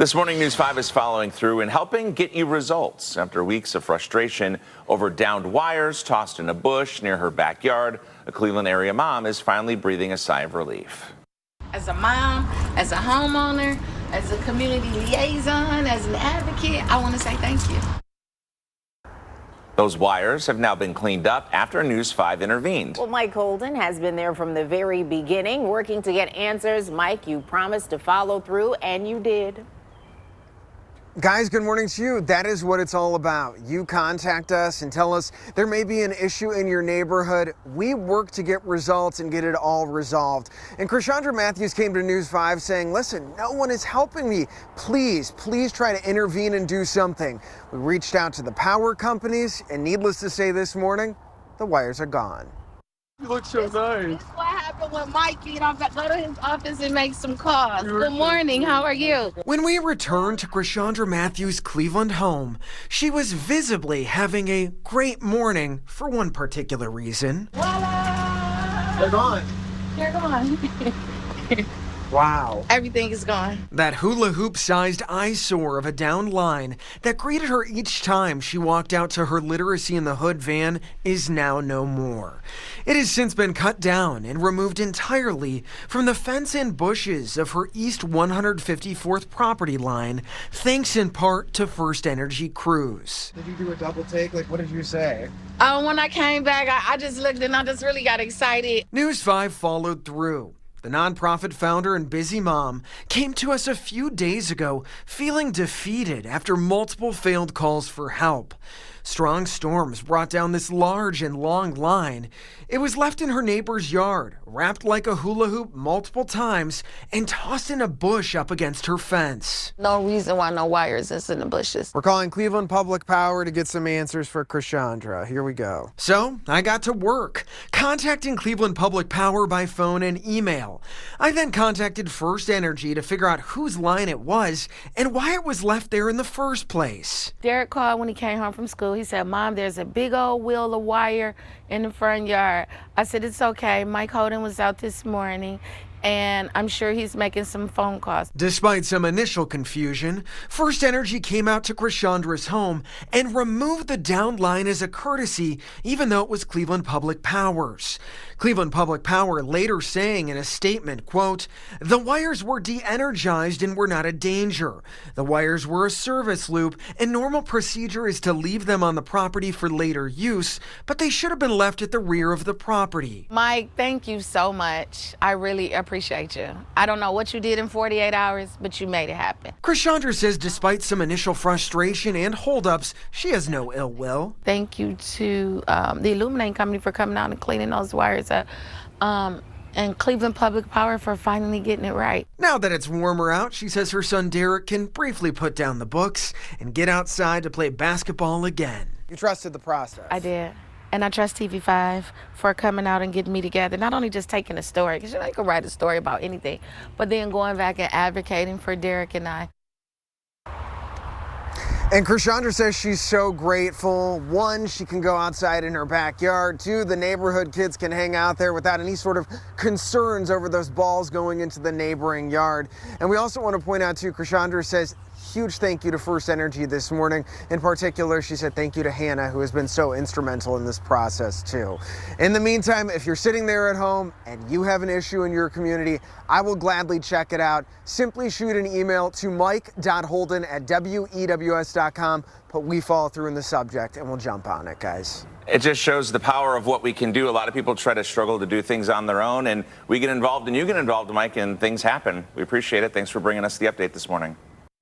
This morning, News 5 is following through and helping get you results. After weeks of frustration over downed wires tossed in a bush near her backyard, a Cleveland area mom is finally breathing a sigh of relief. As a mom, as a homeowner, as a community liaison, as an advocate, I want to say thank you. Those wires have now been cleaned up after News 5 intervened. Well, Mike Holden has been there from the very beginning, working to get answers. Mike, you promised to follow through, and you did. Guys, good morning to you. That is what it's all about. You contact us and tell us there may be an issue in your neighborhood. We work to get results and get it all resolved. And Chrishawndra Matthews came to News 5 saying, listen, no one is helping me. Please try to intervene and do something. We reached out to the power companies, and needless to say this morning, the wires are gone. You look so nice. This is what happened when Mike, go to his office and make some calls. Good morning, how are you? When we returned to Chrishawndra Matthews' Cleveland home, she was visibly having a great morning for one particular reason. Voila! They're gone. They're gone. Wow. Everything is gone. That hula hoop-sized eyesore of a down line that greeted her each time she walked out to her Literacy in the Hood van is now no more. It has since been cut down and removed entirely from the fence and bushes of her East 154th property line, thanks in part to First Energy crews. Did you do a double take? Like, what did you say? When I came back, I just looked and I just really got excited. News 5 followed through. The nonprofit founder and busy mom came to us a few days ago feeling defeated after multiple failed calls for help. Strong storms brought down this large and long line. It was left in her neighbor's yard, wrapped like a hula hoop multiple times, and tossed in a bush up against her fence. No reason why no wires is in the bushes. We're calling Cleveland Public Power to get some answers for Chrishawndra. Here we go. So I got to work, contacting Cleveland Public Power by phone and email. I then contacted First Energy to figure out whose line it was and why it was left there in the first place. Derek called when he came home from school. He said, Mom, there's a big old wheel of wire in the front yard. I said, it's okay. Mike Holden was out this morning, and I'm sure he's making some phone calls. Despite some initial confusion, First Energy came out to Chrishawndra's home and removed the downed line as a courtesy, even though it was Cleveland Public Power's. Cleveland Public Power later saying in a statement, quote, the wires were de-energized and were not a danger. The wires were a service loop, and normal procedure is to leave them on the property for later use, but they should have been left at the rear of the property. Mike, thank you so much. I really appreciate you. I don't know what you did in 48 hours, but you made it happen. Chrishawndra says despite some initial frustration and holdups, she has no ill will. Thank you to the Illuminating Company for coming out and cleaning those wires up, and Cleveland Public Power for finally getting it right. Now that it's warmer out, she says her son Derek can briefly put down the books and get outside to play basketball again. You trusted the process. I did. And I trust TV5 for coming out and getting me together. Not only just taking a story, because you know, you can write a story about anything, but then going back and advocating for Derek and I. And Chrishawndra says she's so grateful. One, she can go outside in her backyard. Two, the neighborhood kids can hang out there without any sort of concerns over those balls going into the neighboring yard. And we also want to point out too, Chrishawndra says huge thank you to First Energy this morning. In particular, she said thank you to Hannah, who has been so instrumental in this process too. In the meantime, if you're sitting there at home and you have an issue in your community, I will gladly check it out. Simply shoot an email to mike.holden@wews.com. Put "we follow through" in the subject and we'll jump on it, guys. It just shows the power of what we can do. A lot of people try to struggle to do things on their own, and we get involved and you get involved, Mike, and things happen. We appreciate it. Thanks for bringing us the update this morning.